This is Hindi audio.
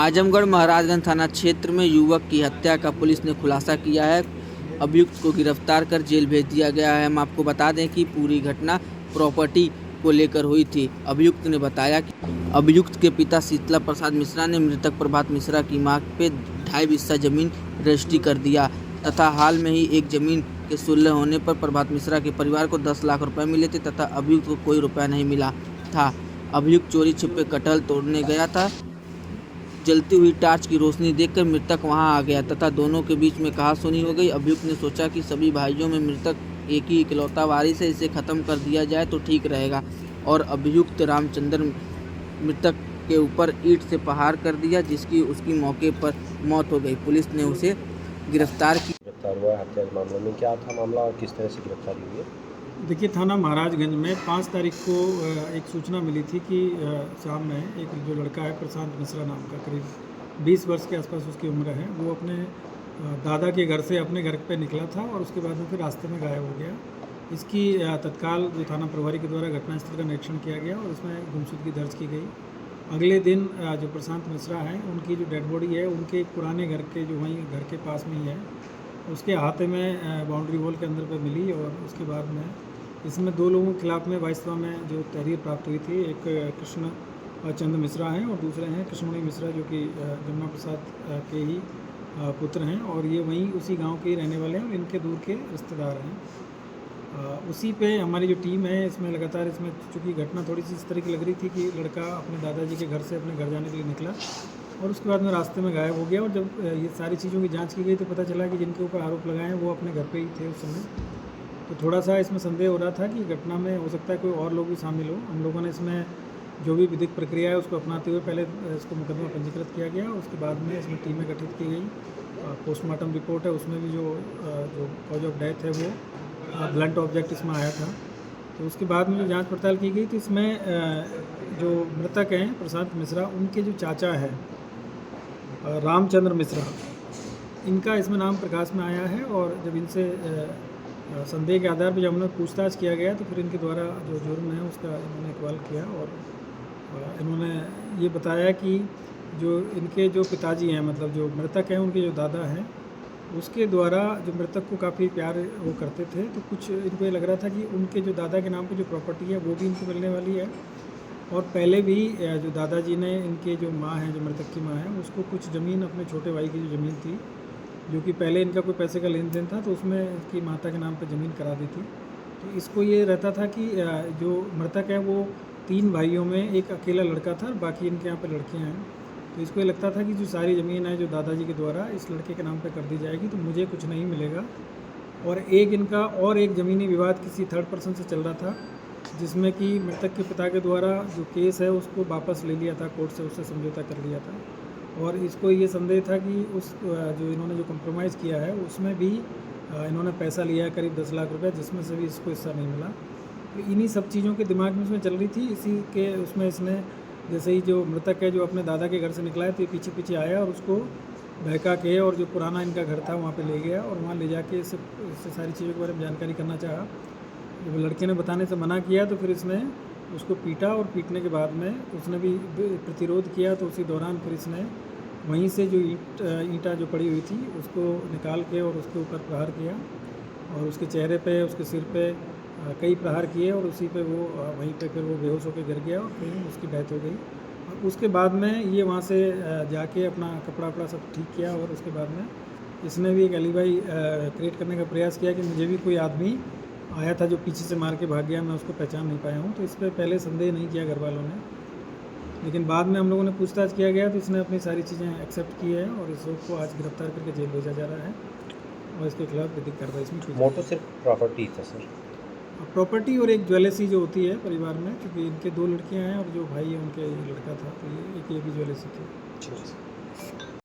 आजमगढ़ महाराजगंज थाना क्षेत्र में युवक की हत्या का पुलिस ने खुलासा किया है। अभियुक्त को गिरफ्तार कर जेल भेज दिया गया है। हम आपको बता दें कि पूरी घटना प्रॉपर्टी को लेकर हुई थी। अभियुक्त ने बताया कि अभियुक्त के पिता शीतला प्रसाद मिश्रा ने मृतक प्रभात मिश्रा की मां पे 2.5 हिस्सा जमीन रजिस्ट्री कर दिया तथा हाल में ही एक जमीन के सुलह होने पर प्रभात मिश्रा के परिवार को 10 लाख रुपए मिले थे तथा अभियुक्त को कोई रुपया नहीं मिला था। अभियुक्त चोरी छिपे कटहल तोड़ने गया था। जलती हुई टार्च की रोशनी देखकर मृतक वहां आ गया तथा दोनों के बीच में कहासुनी हो गई। अभियुक्त ने सोचा कि सभी भाइयों में मृतक एक ही इकलौता वारिस है, इसे खत्म कर दिया जाए तो ठीक रहेगा और अभियुक्त रामचंद्र मृतक के ऊपर ईंट से प्रहार कर दिया, जिसकी उसकी मौके पर मौत हो गई। पुलिस ने उसे गिरफ्तार हुआ हत्या के मामले में। क्या था मामला और किस तरह से गिरफ्तारी हुई है? देखिए, थाना महाराजगंज में 5 तारीख को एक सूचना मिली थी कि शाम में एक जो लड़का है प्रशांत मिश्रा नाम का, करीब 20 वर्ष के आसपास उसकी उम्र है, वो अपने दादा के घर से अपने घर पे निकला था और उसके बाद में फिर रास्ते में गायब हो गया। इसकी तत्काल जो थाना प्रभारी के द्वारा घटनास्थल का निरीक्षण किया गया और उसमें गुमशुदगी दर्ज की गई। अगले दिन जो प्रशांत मिश्रा हैं, उनकी जो डेड बॉडी है उनके पुराने घर के जो वहीं घर के पास में ही है, उसके हाथे में बाउंड्री वॉल के अंदर पे मिली और उसके बाद में इसमें 2 लोगों के खिलाफ में वाइसवा में जो तहरीर प्राप्त हुई थी। एक कृष्ण चंद्र मिश्रा हैं और दूसरे हैं कृष्णमणि मिश्रा, जो कि जमुना प्रसाद के ही पुत्र हैं और ये वहीं उसी गांव के ही रहने वाले हैं और इनके दूर के रिश्तेदार हैं। उसी पे हमारी जो टीम है इसमें लगातार, इसमें चूँकि घटना थोड़ी सी इस तरह की लग रही थी कि लड़का अपने दादाजी के घर से अपने घर जाने के लिए निकला और उसके बाद में रास्ते में गायब हो गया और जब ये सारी चीज़ों की जांच की गई तो पता चला कि जिनके ऊपर आरोप लगाए हैं वो अपने घर पे ही थे उस समय। तो थोड़ा सा इसमें संदेह हो रहा था कि घटना में हो सकता है कोई और लोग भी शामिल हो। हम लोगों ने इसमें जो भी विधिक प्रक्रिया है उसको अपनाते हुए पहले इसको मुकदमा पंजीकृत किया गया, उसके बाद में इसमें टीमें गठित की गई। पोस्टमार्टम रिपोर्ट है, उसमें भी जो कॉज ऑफ डेथ है वो ब्लंट ऑब्जेक्ट इसमें आया था। तो उसके बाद में जो जाँच पड़ताल की गई तो इसमें जो मृतक हैं प्रशांत मिश्रा, उनके जो चाचा हैं रामचंद्र मिश्रा, इनका इसमें नाम प्रकाश में आया है और जब इनसे संदेह के आधार पर जब उन्हें पूछताछ किया गया तो फिर इनके द्वारा जो जुर्म है उसका इन्होंने इकबाल किया और इन्होंने ये बताया कि जो इनके जो पिताजी हैं, मतलब जो मृतक हैं उनके जो दादा हैं, उसके द्वारा जो मृतक को काफ़ी प्यार वो करते थे, तो कुछ इनको ये लग रहा था कि उनके जो दादा के नाम पे जो प्रॉपर्टी है वो भी इनको मिलने वाली है और पहले भी जो दादाजी ने, इनके जो माँ हैं, जो मृतक की माँ है, उसको कुछ ज़मीन अपने छोटे भाई की जो ज़मीन थी, जो कि पहले इनका कोई पैसे का लेन देन था, तो उसमें इसकी माता के नाम पे ज़मीन करा दी थी। तो इसको ये रहता था कि जो मृतक है वो 3 भाइयों में एक अकेला लड़का था, बाकी इनके यहाँ पे लड़कियाँ हैं। तो इसको ये लगता था कि जो सारी ज़मीन है जो दादाजी के द्वारा इस लड़के के नाम पे कर दी जाएगी तो मुझे कुछ नहीं मिलेगा। और एक इनका और एक ज़मीनी विवाद किसी थर्ड पर्सन से चल रहा था, जिसमें कि मृतक के पिता के द्वारा जो केस है उसको वापस ले लिया था कोर्ट से, उससे समझौता कर लिया था और इसको ये संदेह था कि उस जो इन्होंने जो कॉम्प्रोमाइज़ किया है उसमें भी इन्होंने पैसा लिया है करीब 10 लाख रुपए, जिसमें से भी इसको हिस्सा नहीं मिला। तो इन्हीं सब चीज़ों के दिमाग में उसमें चल रही थी। इसी के उसमें इसने जैसे ही जो मृतक है जो अपने दादा के घर से निकला है तो ये पीछे पीछे आया और उसको बहका के और जो पुराना इनका घर था वहाँ पे ले गया और वहाँ ले जाके इससे सारी चीज़ों के बारे में जानकारी करना चाहा। जब लड़के ने बताने से मना किया तो फिर इसने उसको पीटा और पीटने के बाद में उसने भी प्रतिरोध किया, तो उसी दौरान फिर इसने वहीं से जो ईंटा जो पड़ी हुई थी उसको निकाल के और उसके ऊपर प्रहार किया और उसके चेहरे पे, उसके सिर पे कई प्रहार किए और उसी पे वो वहीं पे फिर वो बेहोश होकर गिर गया और फिर उसकी डेथ हो गई। और उसके बाद में ये वहाँ से जाके अपना कपड़ा वपड़ा सब ठीक किया और उसके बाद में इसने भी एक एलिबाई क्रिएट करने का प्रयास किया कि मुझे भी कोई आदमी आया था जो पीछे से मार के भाग गया, मैं उसको पहचान नहीं पाया हूँ। तो इस पर पहले संदेह नहीं किया घर वालों ने, लेकिन बाद में हम लोगों ने पूछताछ किया गया तो इसने अपनी सारी चीज़ें एक्सेप्ट की है और इसको आज गिरफ्तार करके जेल भेजा जा रहा है और इसके खिलाफ विधिक कार्रवाई इसमें की। मोटो सिर्फ प्रॉपर्टी था सर? प्रॉपर्टी और एक ज्वेलर्सी जो होती है परिवार में, क्योंकि इनके 2 लड़कियां हैं और जो भाई है उनके लड़का था, तो ये भी ज्वेलर्सी थी।